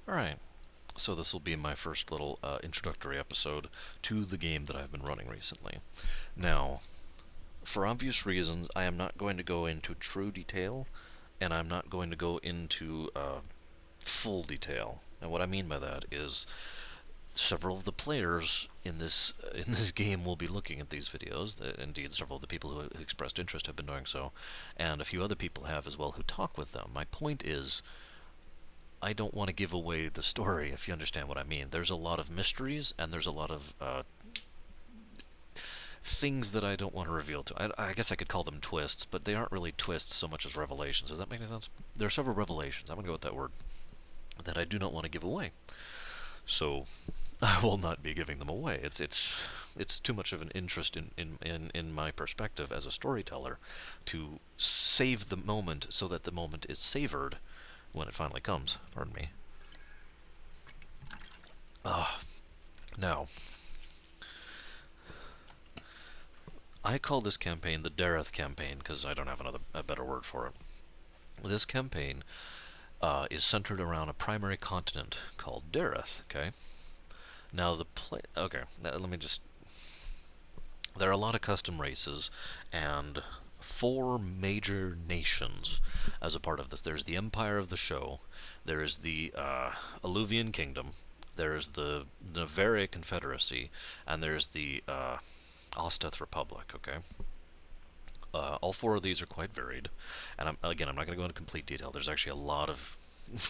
Alright, so this will be my first little introductory episode to the game that I've been running recently. Now, for obvious reasons, I am not going to go into true detail, and I'm not going to go into full detail. And what I mean by that is several of the players in this game will be looking at these videos. Indeed, several of the people who expressed interest have been doing so, and a few other people have as well who talk with them. My point is, I don't want to give away the story, if you understand what I mean. There's a lot of mysteries, and there's a lot of things that I don't want to reveal to. I guess I could call them twists, but they aren't really twists so much as revelations. Does that make any sense? There are several revelations, I'm going to go with that word, that I do not want to give away. So I will not be giving them away. It's too much of an interest in my perspective as a storyteller to save the moment so that the moment is savored when it finally comes. Pardon me. Now, I call this campaign the Dareth campaign because I don't have a better word for it. This campaign is centered around a primary continent called Dareth. Okay. Now let me just. There are a lot of custom races, and four major nations as a part of this. There's the Empire of the Show, there is the Alluvian Kingdom, there's the Navarre Confederacy, and there's the Osteth Republic, okay? All four of these are quite varied, and I'm not going to go into complete detail. There's actually a lot of,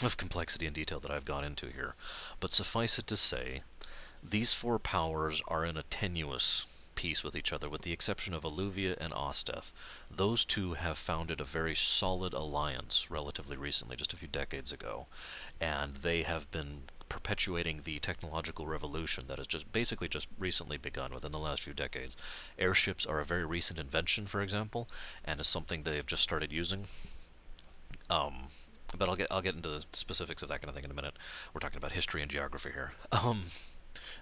of complexity and detail that I've gone into here. But suffice it to say, these four powers are in a tenuous peace with each other, with the exception of Alluvia and Osteth. Those two have founded a very solid alliance relatively recently, just a few decades ago, and they have been perpetuating the technological revolution that has just recently begun within the last few decades. Airships are a very recent invention, for example, and is something they have just started using. But I'll get into the specifics of that kind of thing in a minute. We're talking about history and geography here.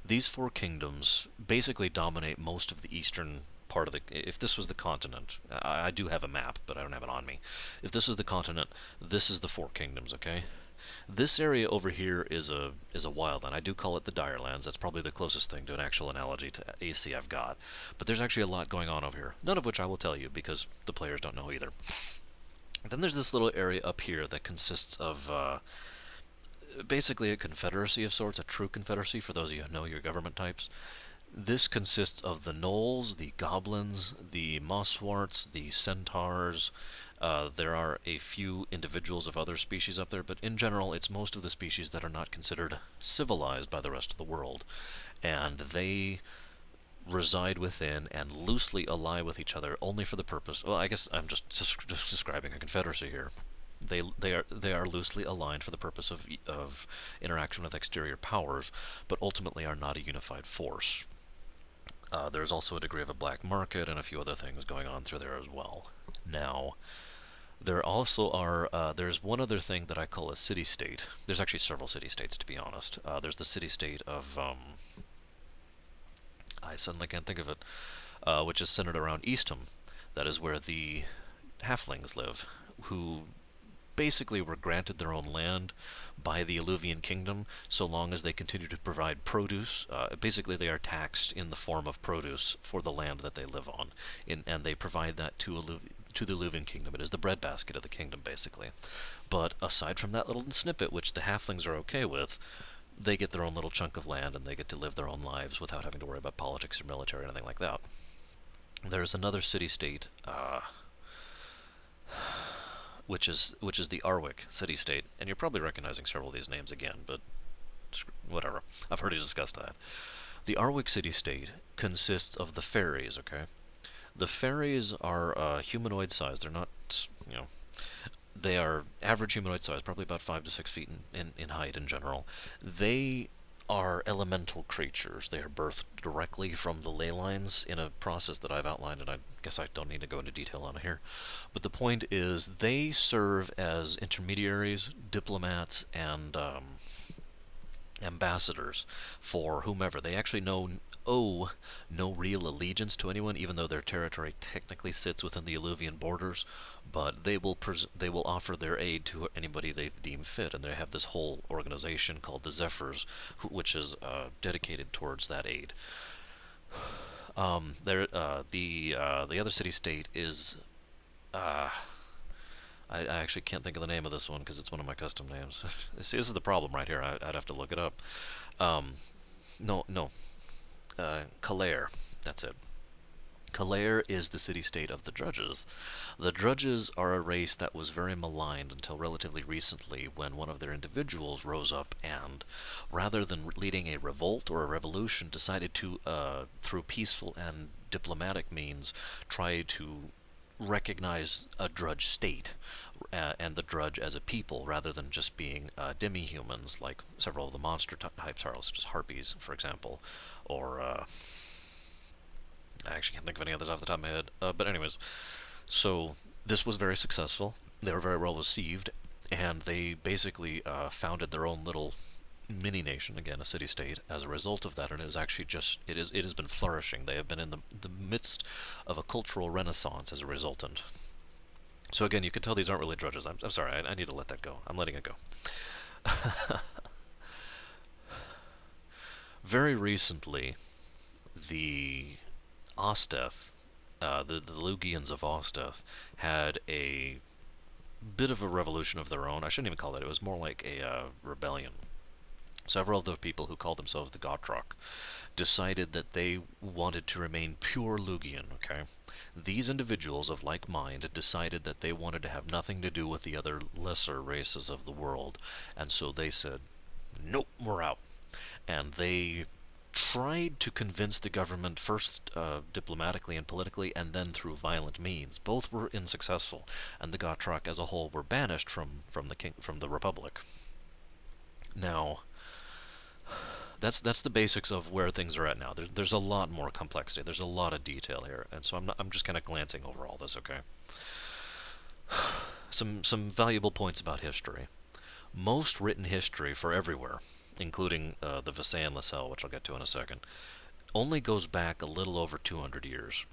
These four kingdoms basically dominate most of the eastern part of the. If this was the continent, I do have a map, but I don't have it on me. If this is the continent, this is the four kingdoms. Okay. This area over here is a wildland. I do call it the Direlands. That's probably the closest thing to an actual analogy to AC I've got. But there's actually a lot going on over here. None of which I will tell you because the players don't know either. Then there's this little area up here that consists of basically a confederacy of sorts, a true confederacy for those of you who know your government types. This consists of the gnolls, the goblins, the mosswarts, the centaurs. There are a few individuals of other species up there, but in general, it's most of the species that are not considered civilized by the rest of the world. And they reside within and loosely ally with each other only for the purpose. Well, I guess I'm just describing a confederacy here. They are loosely aligned for the purpose of interaction with exterior powers, but ultimately are not a unified force. There's also a degree of a black market and a few other things going on through there as well. Now, there also are. There's one other thing that I call a city-state. There's actually several city-states, to be honest. There's the city-state of. I suddenly can't think of it. Which is centered around Eastham. That is where the halflings live, who basically were granted their own land by the Alluvian Kingdom so long as they continue to provide produce. Basically, they are taxed in the form of produce for the land that they live on, and they provide that to the Alluvian Kingdom. It is the breadbasket of the kingdom, basically. But aside from that little snippet, which the halflings are okay with, they get their own little chunk of land and they get to live their own lives without having to worry about politics or military or anything like that. There's another city-state which is the Arwick city-state, and you're probably recognizing several of these names again, but whatever. I've already discussed that. The Arwick city-state consists of the fairies. Okay, the fairies are humanoid size. They're not, you know, they are average humanoid size, probably about 5 to 6 feet in height in general. They are elemental creatures. They are birthed directly from the ley lines in a process that I've outlined, and I guess I don't need to go into detail on it here. But the point is, they serve as intermediaries, diplomats, and ambassadors for whomever. They actually know owe no real allegiance to anyone, even though their territory technically sits within the Eluvian borders. But they will offer their aid to anybody they deem fit, and they have this whole organization called the Zephyrs, which is dedicated towards that aid. The other city-state is uh, I actually can't think of the name of this one because it's one of my custom names. See, this is the problem right here. I'd have to look it up. Um, no, no, Kalair. That's it. Kalair is the city-state of the Drudges. The Drudges are a race that was very maligned until relatively recently when one of their individuals rose up and, rather than leading a revolt or a revolution, decided to, through peaceful and diplomatic means, try to recognize a Drudge state and the Drudge as a people rather than just being demi-humans like several of the monster types are, such as harpies, for example, or I actually can't think of any others off the top of my head. But anyways, so this was very successful. They were very well received, and they basically founded their own little mini nation, again a city-state, as a result of that. And it is actually just it has been flourishing. They have been in the midst of a cultural renaissance as a resultant. So again, you can tell these aren't really drudges. I'm sorry, I need to let that go. I'm letting it go. Very recently, the Osteth, the Lugians of Osteth, had a bit of a revolution of their own. I shouldn't even call it. It was more like a rebellion. Several of the people who called themselves the Gotrok decided that they wanted to remain pure Lugian, okay? These individuals of like mind decided that they wanted to have nothing to do with the other lesser races of the world, and so they said, nope, we're out. And they tried to convince the government first diplomatically and politically, and then through violent means. Both were unsuccessful, and the Gotrok as a whole were banished from the Republic. Now, that's the basics of where things are at now. There's a lot more complexity. There's a lot of detail here, and so I'm just kind of glancing over all this. Okay, some valuable points about history. Most written history for everywhere, including the Visayan Lascelles, which I'll get to in a second, only goes back a little over 200 years.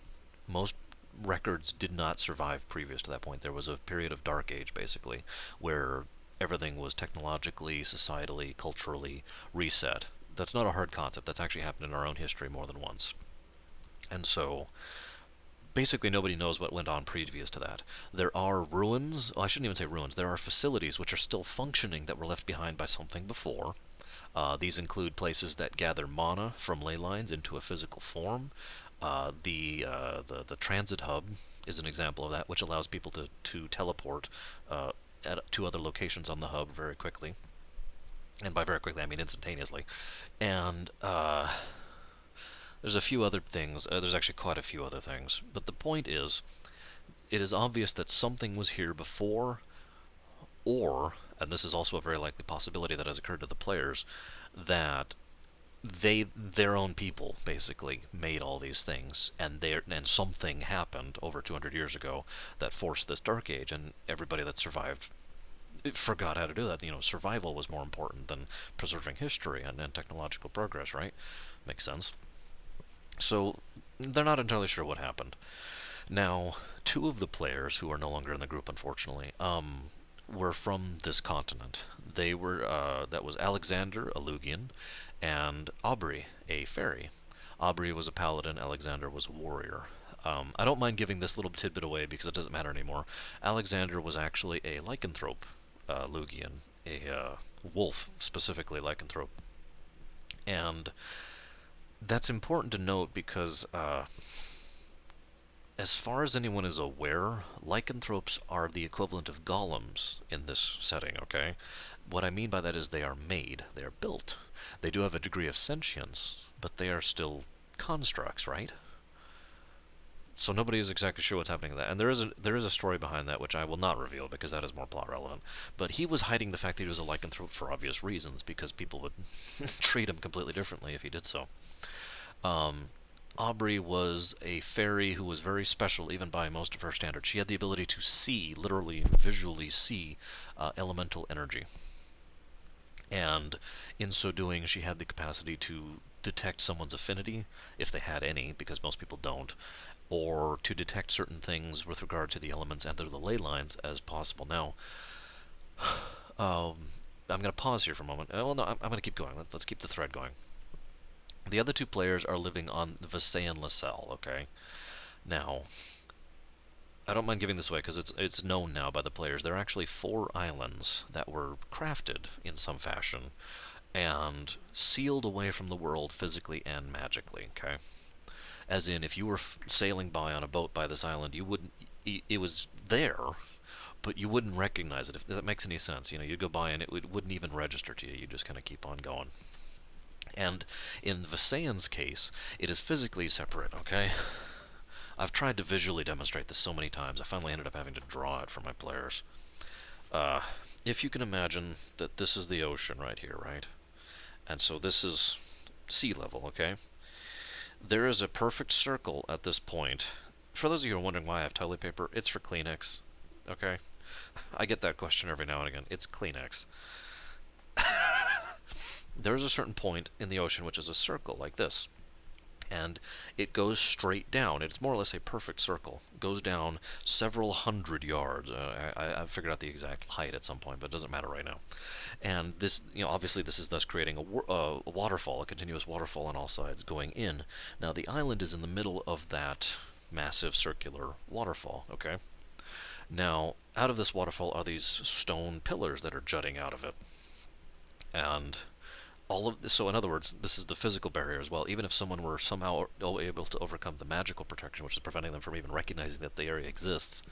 Most records did not survive previous to that point. There was a period of dark age, basically, where everything was technologically, societally, culturally reset. That's not a hard concept. That's actually happened in our own history more than once. And so, basically nobody knows what went on previous to that. There are ruins, well, I shouldn't even say ruins, there are facilities which are still functioning that were left behind by something before. These include places that gather mana from ley lines into a physical form. The transit hub is an example of that, which allows people to teleport to other locations on the hub very quickly. And by very quickly, I mean instantaneously. And there's a few other things. There's actually quite a few other things. But the point is, it is obvious that something was here before, or, and this is also a very likely possibility that has occurred to the players, that their own people basically made all these things, and something happened over 200 years ago that forced this dark age, and everybody that survived forgot how to do that. Survival was more important than preserving history and technological progress, right? Makes sense. So they're not entirely sure what happened. Now, two of the players who are no longer in the group, unfortunately, were from this continent. They were that was Alexander, a Lugian, and Aubrey, a fairy. Aubrey was a paladin. Alexander was a warrior. I don't mind giving this little tidbit away because it doesn't matter anymore. Alexander was actually a lycanthrope Lugian, a wolf, specifically lycanthrope. And that's important to note because, as far as anyone is aware, lycanthropes are the equivalent of golems in this setting, okay? What I mean by that is they are made, they are built. They do have a degree of sentience, but they are still constructs, right? So nobody is exactly sure what's happening to that. And there is a story behind that, which I will not reveal because that is more plot relevant. But he was hiding the fact that he was a lycanthrope for obvious reasons, because people would treat him completely differently if he did so. Aubrey was a fairy who was very special, even by most of her standards. She had the ability to see, literally visually see, elemental energy. And in so doing, she had the capacity to detect someone's affinity, if they had any, because most people don't, or to detect certain things with regard to the elements and to the ley lines as possible. Now, um, I'm going to pause here for a moment. Well, no, I'm going to keep going. Let's keep the thread going. The other two players are living on Visayan Lascelles, okay? Now, I don't mind giving this away because it's known now by the players. There are actually 4 islands that were crafted in some fashion and sealed away from the world physically and magically, okay? As in, if you were sailing by on a boat by this island, you wouldn't. It was there, but you wouldn't recognize it. If that makes any sense, you'd go by and it wouldn't even register to you. You just kind of keep on going. And in Visayan's case, it is physically separate. Okay, I've tried to visually demonstrate this so many times. I finally ended up having to draw it for my players. Uh, if you can imagine that this is the ocean right here, right? And so this is sea level, okay? There is a perfect circle at this point. For those of you who are wondering why I have toilet paper, it's for Kleenex, okay? I get that question every now and again. It's Kleenex. There's a certain point in the ocean which is a circle like this. And it goes straight down. It's more or less a perfect circle. It goes down several hundred yards. I figured out the exact height at some point, but it doesn't matter right now. And this, obviously, this is thus creating a waterfall, a continuous waterfall on all sides going in. Now, the island is in the middle of that massive circular waterfall. Okay. Now, out of this waterfall are these stone pillars that are jutting out of it, and all of this, so in other words, this is the physical barrier as well. Even if someone were somehow able to overcome the magical protection, which is preventing them from even recognizing that the area exists,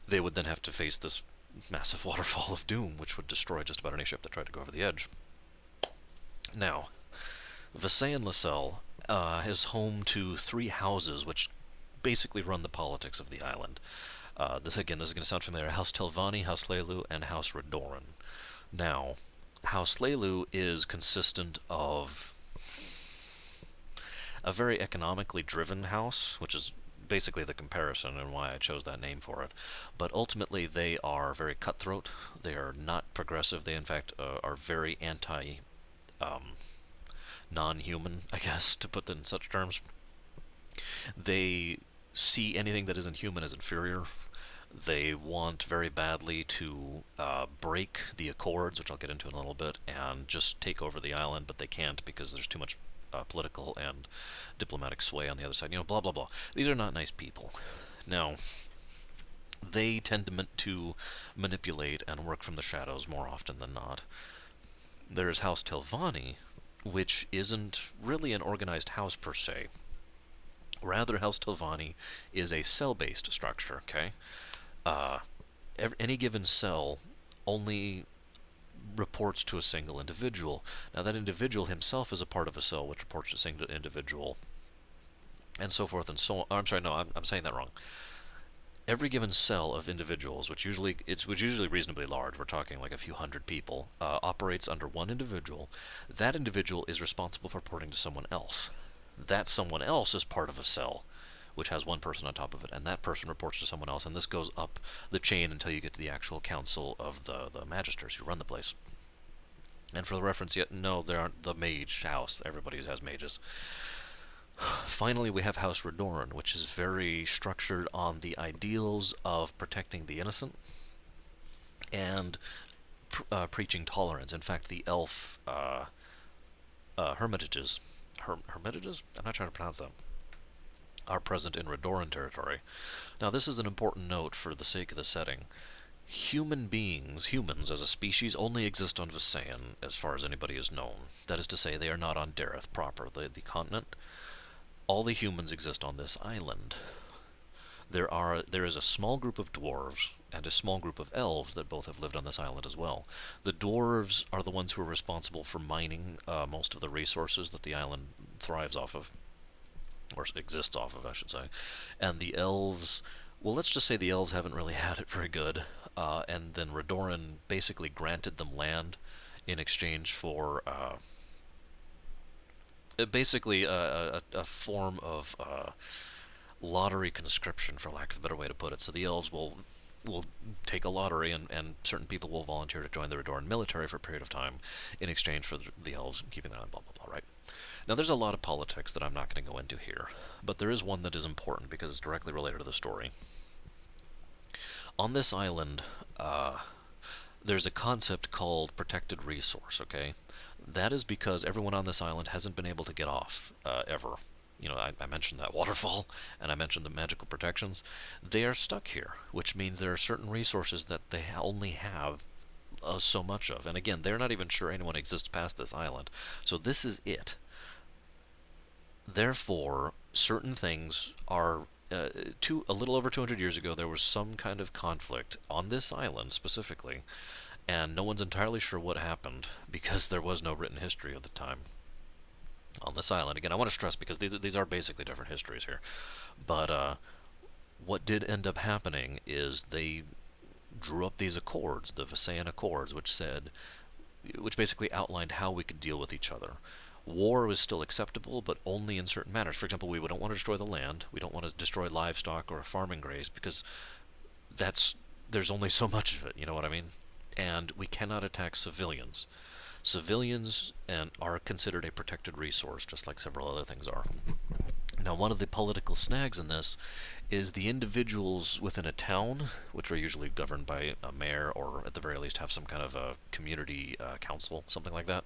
they would then have to face this massive waterfall of doom, which would destroy just about any ship that tried to go over the edge. Now, Visayan Lascelles is home to 3 houses which basically run the politics of the island. This is going to sound familiar. House Telvanni, House Lelu, and House Redoran. Now, House Lelu is consistent of a very economically driven house, which is basically the comparison and why I chose that name for it. But ultimately, they are very cutthroat. They are not progressive. They, in fact, are very um, non-human, I guess, to put it in such terms. They see anything that isn't human as inferior. They want very badly to break the Accords, which I'll get into in a little bit, and just take over the island, but they can't because there's too much political and diplomatic sway on the other side. Blah, blah, blah. These are not nice people. Now, they tend to manipulate and work from the shadows more often than not. There is House Telvanni, which isn't really an organized house per se. Rather, House Telvanni is a cell-based structure, okay? Uh, any given cell only reports to a single individual. Now, that individual himself is a part of a cell which reports to a single individual, and so forth and so on. Oh, I'm sorry, no, I'm saying that wrong. Every given cell of individuals, which usually reasonably large, we're talking like a few hundred people, operates under one individual. That individual is responsible for reporting to someone else. That someone else is part of a cell which has one person on top of it, and that person reports to someone else, and this goes up the chain until you get to the actual council of the magisters who run the place. And for the reference, yet no, there aren't the mage house. Everybody has mages. Finally, we have House Redoran, which is very structured on the ideals of protecting the innocent and preaching tolerance. In fact, the elf hermitages, hermitages? I'm not trying to pronounce that, are present in Redoran territory. Now, this is an important note for the sake of the setting. Humans as a species, only exist on Visayan, as far as anybody is known. That is to say, they are not on Dareth proper, the continent. All the humans exist on this island. There is a small group of dwarves and a small group of elves that both have lived on this island as well. The dwarves are the ones who are responsible for mining most of the resources that the island thrives off of, or exists off of, I should say. And the elves, well, let's just say the elves haven't really had it very good. And then Redoran basically granted them land in exchange for basically a form of lottery conscription, for lack of a better way to put it. So the elves will will take a lottery, and certain people will volunteer to join the Redoran military for a period of time in exchange for the elves keeping the island, blah, blah, blah, right? Now, there's a lot of politics that I'm not going to go into here, but there is one that is important because it's directly related to the story. On this island, uh, there's a concept called protected resource, okay? That is because everyone on this island hasn't been able to get off ever. I mentioned that waterfall, and I mentioned the magical protections. They are stuck here, which means there are certain resources that they only have so much of. And again, they're not even sure anyone exists past this island. So this is it. Therefore, certain things are a little over 200 years ago, there was some kind of conflict on this island specifically, and no one's entirely sure what happened because there was no written history of the time on this island. Again, I want to stress because these are basically different histories here, but what did end up happening is they drew up these accords, the Visayan Accords, which basically outlined how we could deal with each other. War was still acceptable, but only in certain manners. For example, we don't want to destroy the land. We don't want to destroy livestock or farming graves because that's there's only so much of it. You know what I mean? And we cannot attack civilians. Civilians are considered a protected resource, just like several other things are. Now, one of the political snags in this is the individuals within a town, which are usually governed by a mayor or at the very least have some kind of a community council, something like that.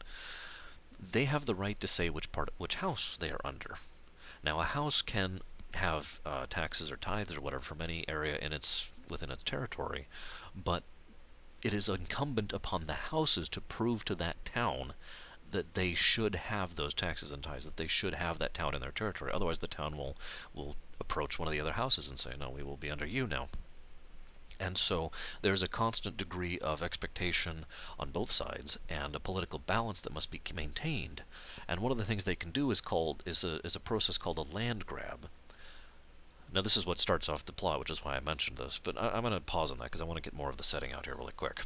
They have the right to say which house they are under. Now, a house can have taxes or tithes or whatever from any area within its territory, but it is incumbent upon the houses to prove to that town that they should have those taxes and tithes, that they should have that town in their territory. Otherwise, the town will approach one of the other houses and say, "No, we will be under you now." And so there's a constant degree of expectation on both sides and a political balance that must be maintained. And one of the things they can do is a process called a land grab. Now, this is what starts off the plot, which is why I mentioned this, but I'm going to pause on that because I want to get more of the setting out here really quick.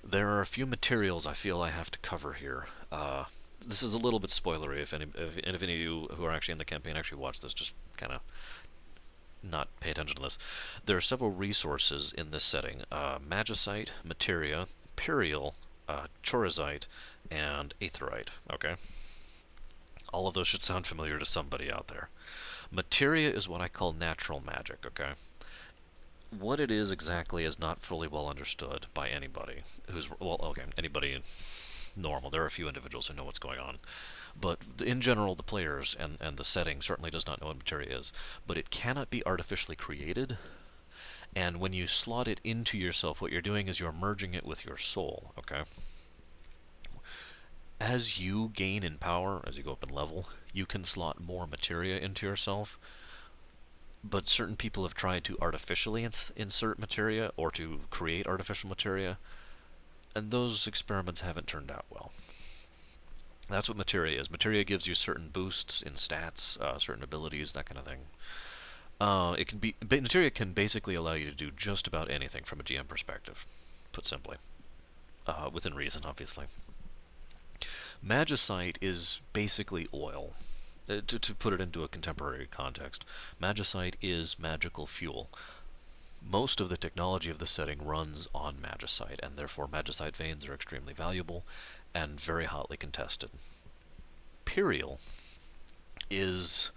There are a few materials I feel I have to cover here. This is a little bit spoilery. If any of you who are actually in the campaign actually watch this, just kind of not pay attention to this. There are several resources in this setting: magicite, materia, imperial, chorazite, and aetherite. Okay, all of those should sound familiar to somebody out there. Materia is what I call natural magic. Okay, what it is exactly is not fully well understood by anybody anybody normal. There are a few individuals who know what's going on. But in general, the players and the setting certainly does not know what materia is. But it cannot be artificially created, and when you slot it into yourself, what you're doing is you're merging it with your soul, okay? As you gain in power, as you go up in level, you can slot more materia into yourself, but certain people have tried to artificially insert materia or to create artificial materia, and those experiments haven't turned out well. That's what materia is. Materia gives you certain boosts in stats, certain abilities, that kind of thing. Materia can basically allow you to do just about anything from a GM perspective, put simply, within reason, obviously. Magicite is basically oil. To put it into a contemporary context, magicite is magical fuel. Most of the technology of the setting runs on magicite, and therefore magicite veins are extremely valuable and very hotly contested. Imperial is,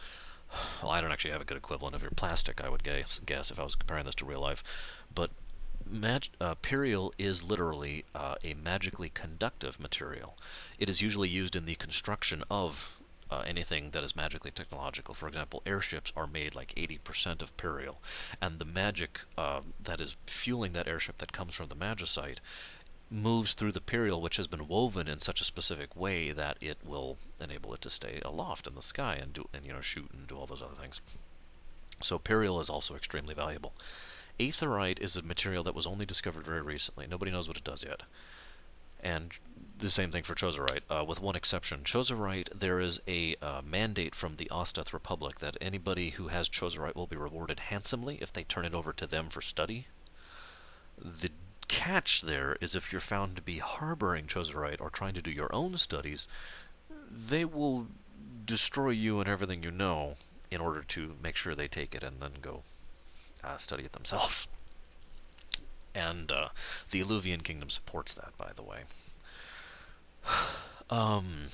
well, I don't actually have a good equivalent of your plastic, I would guess if I was comparing this to real life, but Imperial is literally a magically conductive material. It is usually used in the construction of anything that is magically technological. For example, airships are made like 80% of Imperial, and the magic that is fueling that airship that comes from the magicite moves through the Imperial, which has been woven in such a specific way that it will enable it to stay aloft in the sky and shoot and do all those other things. So Imperial is also extremely valuable. Aetherite is a material that was only discovered very recently. Nobody knows what it does yet. And the same thing for Chozerite, with one exception. Chozerite, there is a mandate from the Osteth Republic that anybody who has Chozerite will be rewarded handsomely if they turn it over to them for study. The catch there is if you're found to be harboring Chozerite or trying to do your own studies, they will destroy you and everything you know in order to make sure they take it and then go study it themselves. And the Eluvian Kingdom supports that, by the way. Um,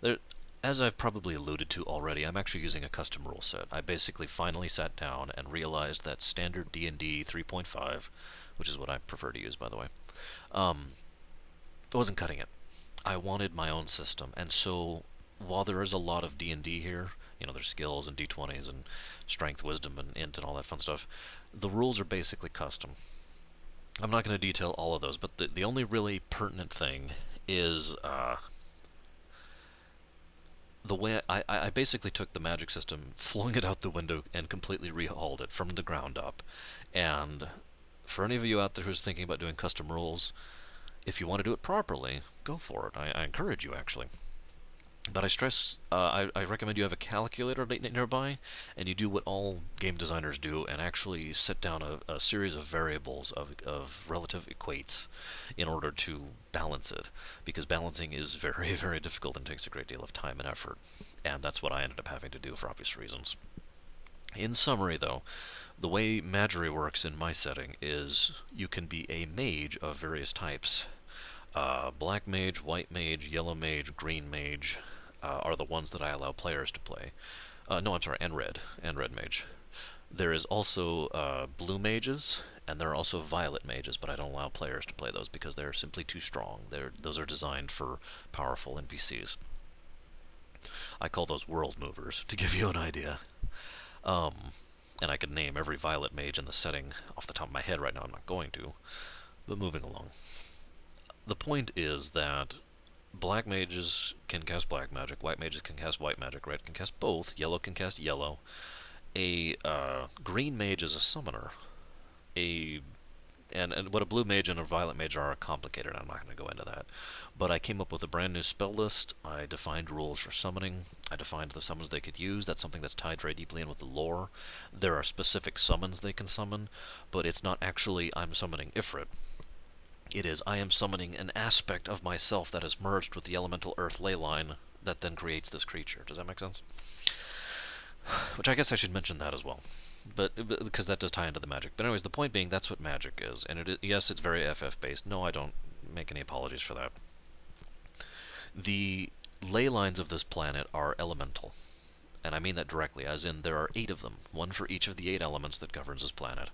there, as I've probably alluded to already, I'm actually using a custom rule set. I basically finally sat down and realized that standard D&D 3.5, which is what I prefer to use, by the way, um, wasn't cutting it. I wanted my own system, and so while there is a lot of D&D here, there's skills and D20s and strength, wisdom, and int and all that fun stuff, the rules are basically custom. I'm not going to detail all of those, but the only really pertinent thing is the way I basically took the magic system, flung it out the window, and completely rehauled it from the ground up. And for any of you out there who's thinking about doing custom rules, if you want to do it properly, go for it. I encourage you, actually. But I stress, I recommend you have a calculator nearby, and you do what all game designers do, and actually set down a series of variables of relative equates in order to balance it, because balancing is very, very difficult and takes a great deal of time and effort, and that's what I ended up having to do for obvious reasons. In summary, though, the way Magery works in my setting is you can be a mage of various types. Black mage, white mage, yellow mage, green mage are the ones that I allow players to play. No, I'm sorry, and red mage. There is also blue mages, and there are also violet mages, but I don't allow players to play those because they're simply too strong. Those are designed for powerful NPCs. I call those world movers, to give you an idea. Um, and I could name every violet mage in the setting off the top of my head right now. I'm not going to, but moving along. The point is that black mages can cast black magic, white mages can cast white magic, red can cast both, yellow can cast yellow. A green mage is a summoner. A and what a blue mage and a violet mage are complicated. I'm not going to go into that. But I came up with a brand new spell list. I defined rules for summoning. I defined the summons they could use. That's something that's tied very deeply in with the lore. There are specific summons they can summon, but it's not actually I'm summoning Ifrit. It is I am summoning an aspect of myself that is merged with the elemental earth ley line that then creates this creature. Does that make sense? Which I guess I should mention that as well. But because that does tie into the magic. But anyways, the point being that's what magic is. And yes, it's very FF based. No, I don't make any apologies for that. The ley lines of this planet are elemental. And I mean that directly, as in there are 8 of them, one for each of the 8 elements that governs this planet.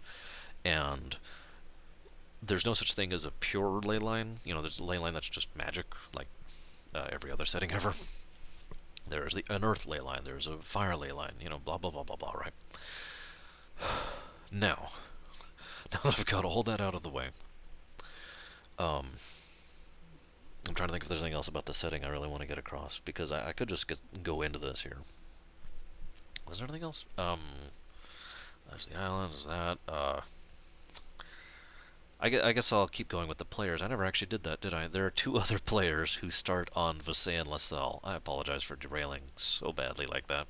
And there's no such thing as a pure ley line. There's a ley line that's just magic, like every other setting ever. There's an earth ley line, there's a fire ley line, blah, blah, blah, blah, blah, right? Now, now that I've got all that out of the way, um, I'm trying to think if there's anything else about the setting I really want to get across, because I could just go into this here. Was there anything else? There's the island, there's that, I guess I'll keep going with the players. I never actually did that, did I? There are 2 other players who start on Visay and LaSalle. I apologize for derailing so badly like that.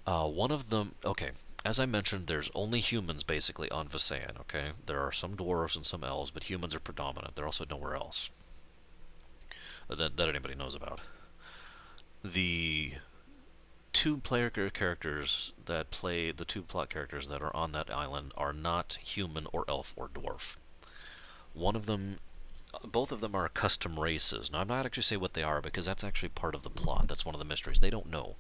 One of them, okay, as I mentioned, there's only humans basically on Visayan, okay? There are some dwarves and some elves, but humans are predominant. They're also nowhere else that anybody knows about. The 2 player characters that play the 2 plot characters that are on that island are not human or elf or dwarf. One of them, both of them are custom races. Now, I'm not actually say what they are because that's actually part of the plot. That's one of the mysteries. They don't know.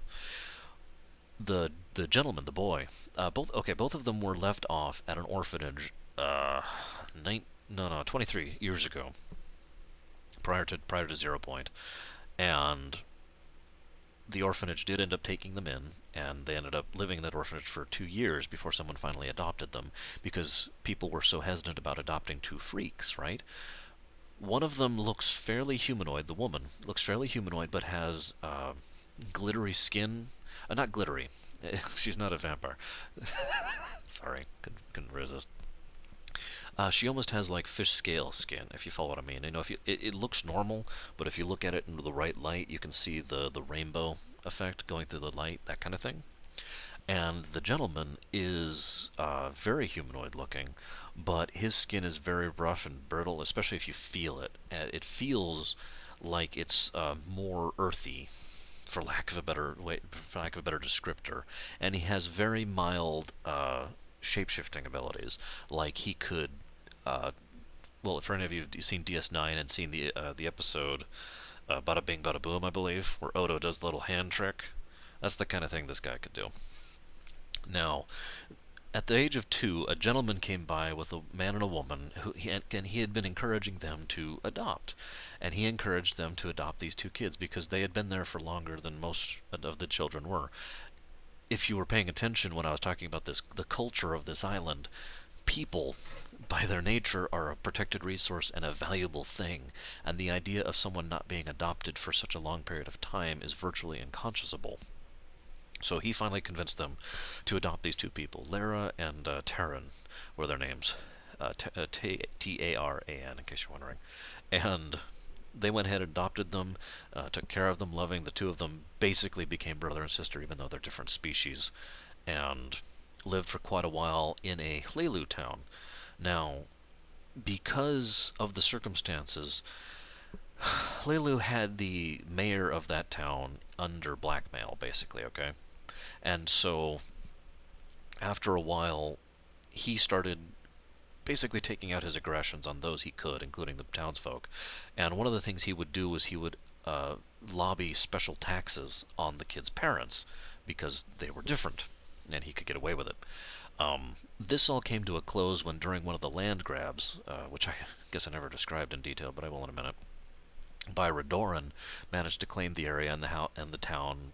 The gentleman, the boy, both of them were left off at an orphanage, 23 years ago, prior to 0 Point, and the orphanage did end up taking them in, and they ended up living in that orphanage for 2 years before someone finally adopted them, because people were so hesitant about adopting 2 freaks, right? One of them looks fairly humanoid. The woman looks fairly humanoid, but has glittery skin. Not glittery. She's not a vampire. Sorry, couldn't resist. She almost has like fish scale skin, if you follow what I mean. If it looks normal, but if you look at it in the right light, you can see the rainbow effect going through the light, that kind of thing. And the gentleman is very humanoid looking, but his skin is very rough and brittle, especially if you feel it. It feels like it's more earthy, for lack of a better descriptor. And he has very mild shape-shifting abilities. Like he could, uh, well, for any of you who've seen DS9 and seen the episode Bada Bing Bada Boom, I believe, where Odo does the little hand trick, that's the kind of thing this guy could do. Now, at the age of 2, a gentleman came by with a man and a woman and he had been encouraging them to adopt. And he encouraged them to adopt these 2 kids because they had been there for longer than most of the children were. If you were paying attention when I was talking about this, the culture of this island, people, by their nature, are a protected resource and a valuable thing, and the idea of someone not being adopted for such a long period of time is virtually inconceivable. So he finally convinced them to adopt these 2 people. Lara and Taran were their names. Taran, in case you're wondering. And they went ahead and adopted them, took care of them, loving. The 2 of them basically became brother and sister, even though they're different species, and lived for quite a while in a Hlelu town. Now, because of the circumstances, Hlelu had the mayor of that town under blackmail, basically, okay? And so, after a while, he started basically taking out his aggressions on those he could, including the townsfolk. And one of the things he would do was he would lobby special taxes on the kids' parents because they were different, and he could get away with it. This all came to a close when, during one of the land grabs, which I guess I never described in detail, but I will in a minute, by Redoran, managed to claim the area, and the town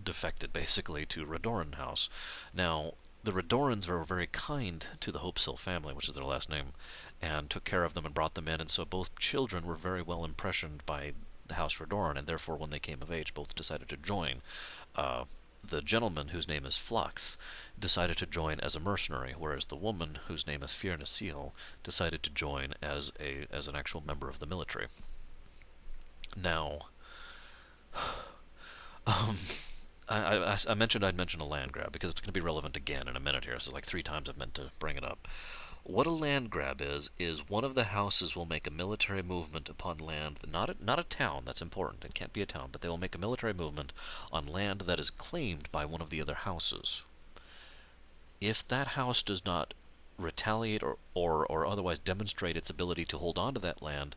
defected basically to Redoran House. Now, the Redorans were very kind to the Hopesil family, which is their last name, and took care of them and brought them in, and so both children were very well impressioned by the House Redoran, and therefore when they came of age, both decided to join. The gentleman, whose name is Flux, decided to join as a mercenary, whereas the woman, whose name is Firnasil, decided to join as an actual member of the military. Now, um, I mentioned I'd mention a land grab because it's going to be relevant again in a minute here. So like 3 times I've meant to bring it up. What a land grab is one of the houses will make a military movement upon land, not a town, that's important, it can't be a town, but they will make a military movement on land that is claimed by one of the other houses. If that house does not retaliate or otherwise demonstrate its ability to hold on to that land,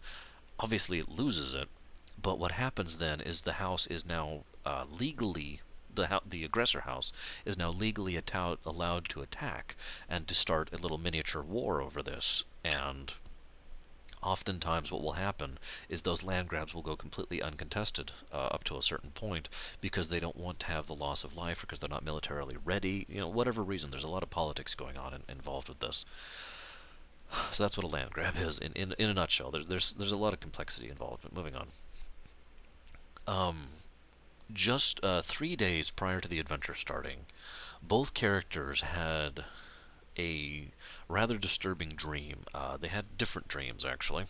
obviously it loses it, but what happens then is the house is now legally the aggressor house is now legally allowed to attack and to start a little miniature war over this. And oftentimes what will happen is those land grabs will go completely uncontested up to a certain point because they don't want to have the loss of life or because they're not militarily ready. Whatever reason, there's a lot of politics going on involved with this. So that's what a land grab is in a nutshell. There's a lot of complexity involved, but moving on. Just 3 days prior to the adventure starting, both characters had a rather disturbing dream. They had different dreams, actually.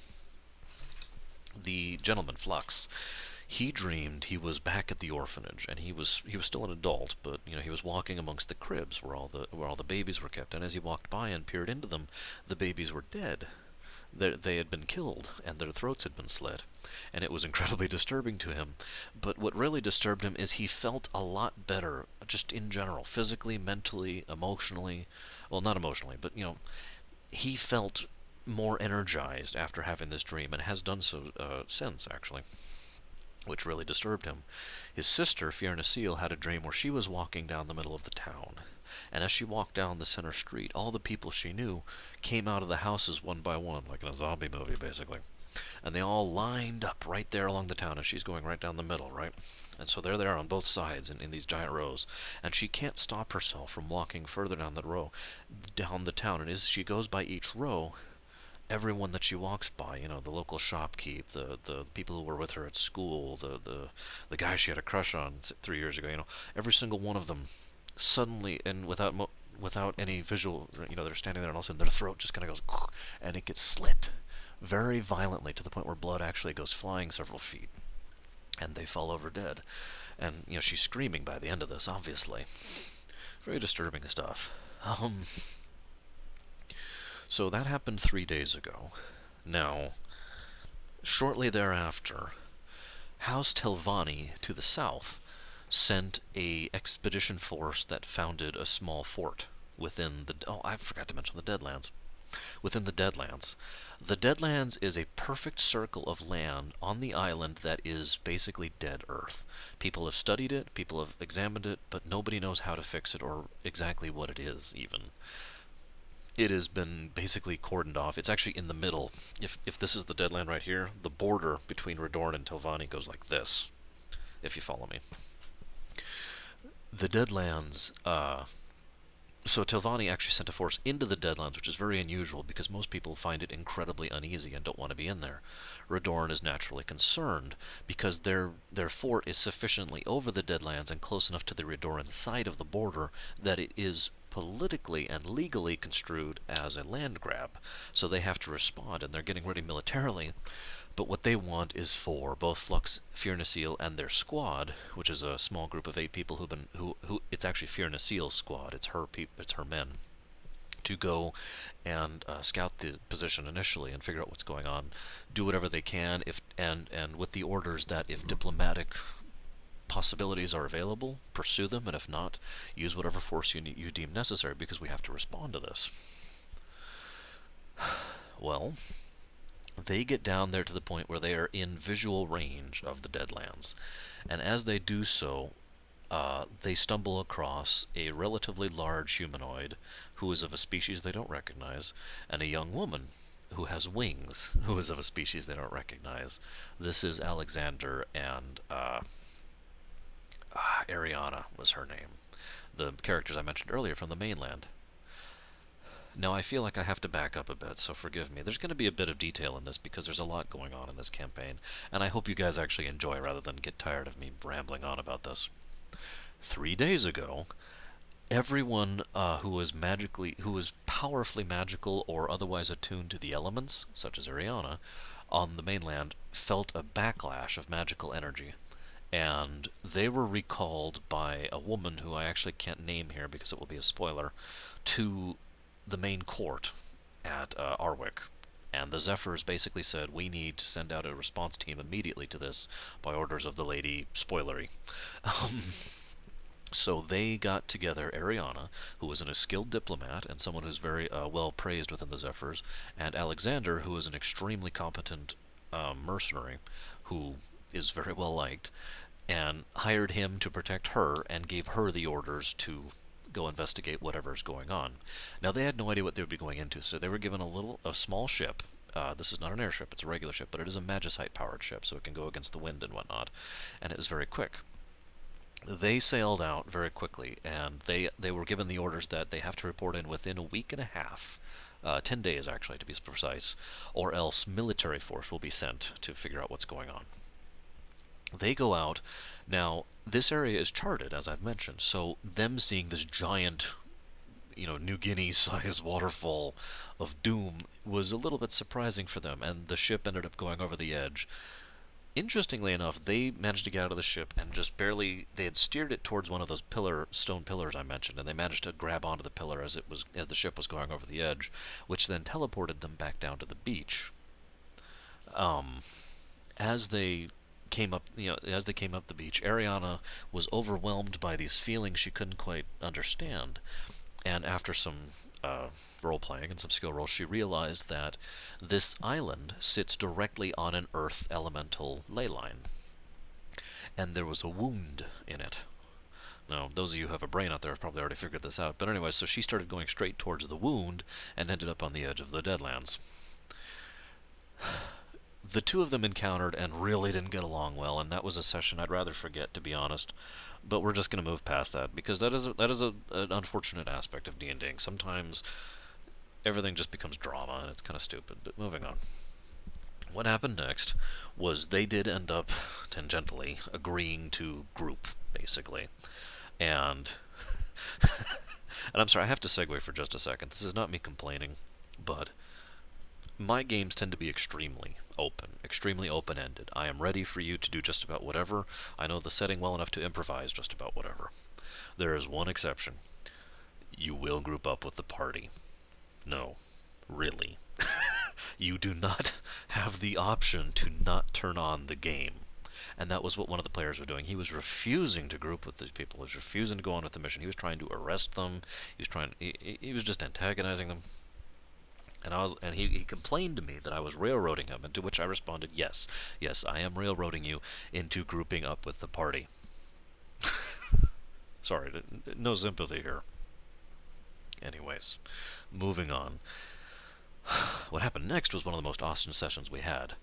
The gentleman, Flux, he dreamed he was back at the orphanage, and he was still an adult, but he was walking amongst the cribs where all the babies were kept. And as he walked by and peered into them, the babies were dead. They had been killed, and their throats had been slit, and it was incredibly disturbing to him. But what really disturbed him is he felt a lot better, just in general, physically, mentally, emotionally. Well, not emotionally, but, he felt more energized after having this dream, and has done so since, actually, which really disturbed him. His sister, Fiona Seal, had a dream where she was walking down the middle of the town. And as she walked down the center street, all the people she knew came out of the houses one by one, like in a zombie movie, basically. And they all lined up right there along the town, and she's going right down the middle, right? And so they're there on both sides in these giant rows. And she can't stop herself from walking further down down the town. And as she goes by each row, everyone that she walks by, the local shopkeep, the people who were with her at school, the guy she had a crush on 3 years ago, every single one of them suddenly, and without any visual, they're standing there, and all of a sudden their throat just kind of goes, and it gets slit very violently to the point where blood actually goes flying several feet, and they fall over dead. And she's screaming by the end of this, obviously. Very disturbing stuff. So that happened 3 days ago. Now, shortly thereafter, House Telvanni to the south sent a expedition force that founded a small fort. within the... Oh, I forgot to mention the Deadlands. Within the Deadlands. The Deadlands is a perfect circle of land on the island that is basically dead Earth. People have studied it, people have examined it, but nobody knows how to fix it or exactly what it is, even. It has been basically cordoned off. It's actually in the middle. If this is the Deadland right here, the border between Radorn and Telvanni goes like this, if you follow me. The Deadlands, so Telvanni actually sent a force into the Deadlands, which is very unusual because most people find it incredibly uneasy and don't want to be in there. Radorn is naturally concerned because their fort is sufficiently over the Deadlands and close enough to the Radoran side of the border that it is politically and legally construed as a land grab. So they have to respond, and they're getting ready militarily. But what they want is for both Flux, Fear and their squad, which is a small group of 8 people who it's actually Fear squad. It's her men to go and scout the position initially and figure out what's going on, do whatever they can, if and with the orders that if diplomatic possibilities are available, pursue them, and if not, use whatever force you deem necessary because we have to respond to this. Well, they get down there to the point where they are in visual range of the Deadlands. And as they do so, they stumble across a relatively large humanoid who is of a species they don't recognize, and a young woman who has wings who is of a species they don't recognize. This is Alexander, and Ariana was her name. The characters I mentioned earlier from the mainland. Now, I feel like I have to back up a bit, so forgive me. There's going to be a bit of detail in this because there's a lot going on in this campaign, and I hope you guys actually enjoy rather than get tired of me rambling on about this. 3 days ago, everyone who was powerfully magical or otherwise attuned to the elements, such as Ariana, on the mainland, felt a backlash of magical energy. And they were recalled by a woman who I actually can't name here because it will be a spoiler, to the main court at Arwick. And the Zephyrs basically said, we need to send out a response team immediately to this by orders of the Lady Spoilery. So they got together Ariana, who was a skilled diplomat and someone who's very well praised within the Zephyrs, and Alexander, who is an extremely competent mercenary who is very well liked, and hired him to protect her and gave her the orders to go investigate whatever's going on. Now they had no idea what they would be going into, so they were given a small ship. This is not an airship; it's a regular ship, but it is a magicite-powered ship, so it can go against the wind and whatnot. And it was very quick. They sailed out very quickly, and they were given the orders that they have to report in within a week and a half. 10 days, actually, to be precise, or else military force will be sent to figure out what's going on. They go out. Now, this area is charted, as I've mentioned, so them seeing this giant, New Guinea-sized waterfall of doom was a little bit surprising for them, and the ship ended up going over the edge. Interestingly enough, they managed to get out of the ship and just barely, they had steered it towards one of those stone pillars I mentioned, and they managed to grab onto the pillar as the ship was going over the edge, which then teleported them back down to the beach. Um, as they as they came up the beach, Ariana was overwhelmed by these feelings she couldn't quite understand. And after some role playing and some skill rolls, she realized that this island sits directly on an earth elemental ley line. And there was a wound in it. Now, those of you who have a brain out there have probably already figured this out. But anyway, so she started going straight towards the wound and ended up on the edge of the Deadlands. The two of them encountered and really didn't get along well, and that was a session I'd rather forget, to be honest. But we're just going to move past that because an unfortunate aspect of D&D. Sometimes everything just becomes drama, and it's kind of stupid. But moving on. What happened next was they did end up tangentially agreeing to group, basically, and and I'm sorry, I have to segue for just a second. This is not me complaining, but my games tend to be extremely open-ended. I am ready for you to do just about whatever. I know the setting well enough to improvise just about whatever. There is one exception. You will group up with the party. No, really. You do not have the option to not turn on the game. And that was what one of the players was doing. He was refusing to group with these people. He was refusing to go on with the mission. He was trying to arrest them. He was just antagonizing them. And he complained to me that I was railroading him, and to which I responded, yes, yes, I am railroading you into grouping up with the party. Sorry, no sympathy here. Anyways, moving on. What happened next was one of the most awesome sessions we had.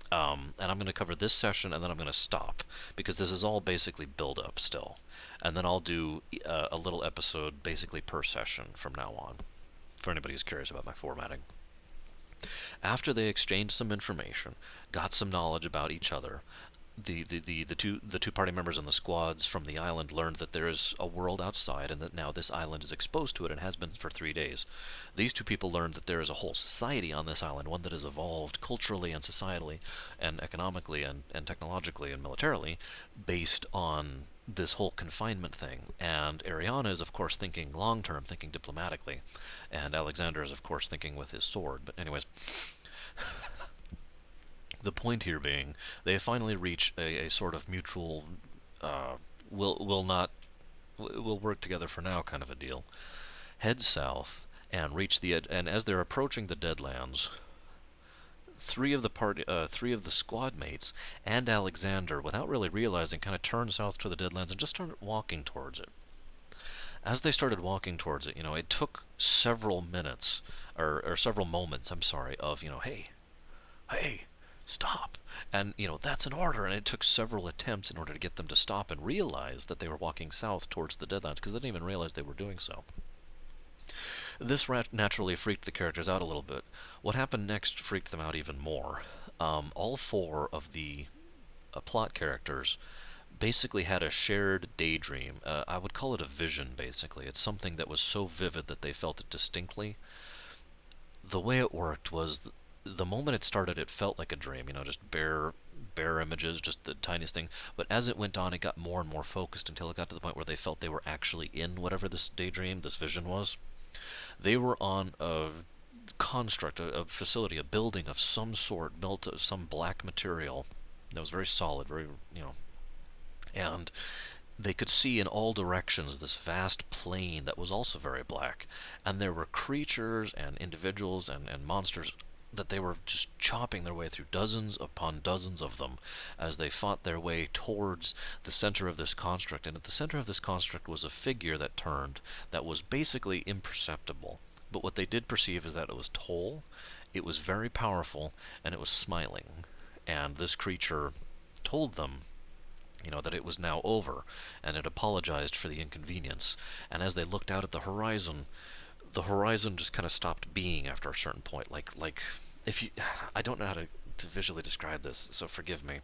And I'm going to cover this session, and then I'm going to stop, because this is all basically build-up still. And then I'll do a little episode basically per session from now on, for anybody who's curious about my formatting. After they exchanged some information, got some knowledge about each other, the two party members in the squads from the island learned that there is a world outside and that now this island is exposed to it and has been for 3 days. These two people learned that there is a whole society on this island, one that has evolved culturally and societally and economically and technologically and militarily based on this whole confinement thing. And Ariana is, of course, thinking long term, thinking diplomatically, and Alexander is, of course, thinking with his sword. But anyways, the point here being, they finally reach a sort of mutual, will not, will work together for now kind of a deal. Head south and reach and as they're approaching the Deadlands, three of the squad mates and Alexander, without really realizing, kind of turn south to the Deadlands and just started walking towards it. As they started walking towards it, it took several minutes, or several moments, I'm sorry, of, hey, stop. And, that's an order. And it took several attempts in order to get them to stop and realize that they were walking south towards the Deadlands, because they didn't even realize they were doing so. This naturally freaked the characters out a little bit. What happened next freaked them out even more. All four of the plot characters basically had a shared daydream. I would call it a vision, basically. It's something that was so vivid that they felt it distinctly. The way it worked was the moment it started, it felt like a dream, just bare images, just the tiniest thing. But as it went on, it got more and more focused until it got to the point where they felt they were actually in whatever this daydream, this vision was. They were on a construct, a facility, a building of some sort, built of some black material that was very solid, and they could see in all directions this vast plain that was also very black. And there were creatures and individuals and monsters that they were just chopping their way through, dozens upon dozens of them, as they fought their way towards the center of this construct. And at the center of this construct was a figure that turned, that was basically imperceptible. But what they did perceive is that it was tall, it was very powerful, and it was smiling. And this creature told them, that it was now over, and it apologized for the inconvenience. And as they looked out at the horizon just kind of stopped being after a certain point. Like if you, I don't know how to visually describe this, so forgive me.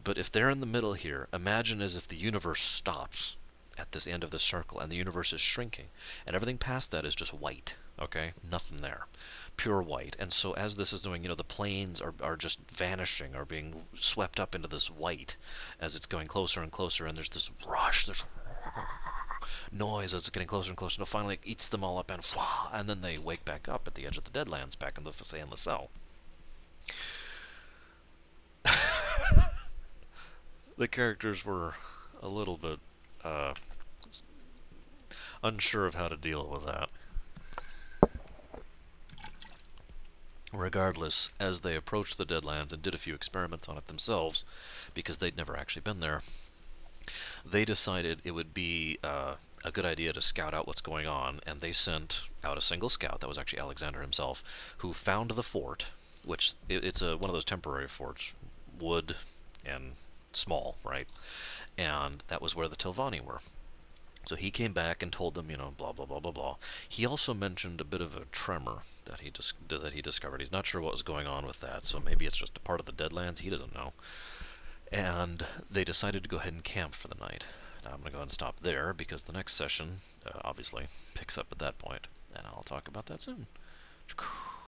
But if they're in the middle here, imagine as if the universe stops at this end of the circle, and the universe is shrinking, and everything past that is just white. Okay, nothing there, pure white. And so as this is doing, the planes are just vanishing, are being swept up into this white as it's going closer and closer, and there's this rush, this noise as it's getting closer and closer, until finally it eats them all up, and then they wake back up at the edge of the Deadlands, back in the cell. The characters were a little bit unsure of how to deal with that. Regardless, as they approached the Deadlands and did a few experiments on it themselves, because they'd never actually been there, they decided it would be a good idea to scout out what's going on, and they sent out a single scout, that was actually Alexander himself, who found the fort, which it's one of those temporary forts, wood and small, right? And that was where the Telvanni were. So he came back and told them, blah, blah, blah, blah, blah. He also mentioned a bit of a tremor that he discovered. He's not sure what was going on with that, so maybe it's just a part of the Deadlands. He doesn't know. And they decided to go ahead and camp for the night. Now I'm going to go ahead and stop there, because the next session, obviously, picks up at that point, and I'll talk about that soon.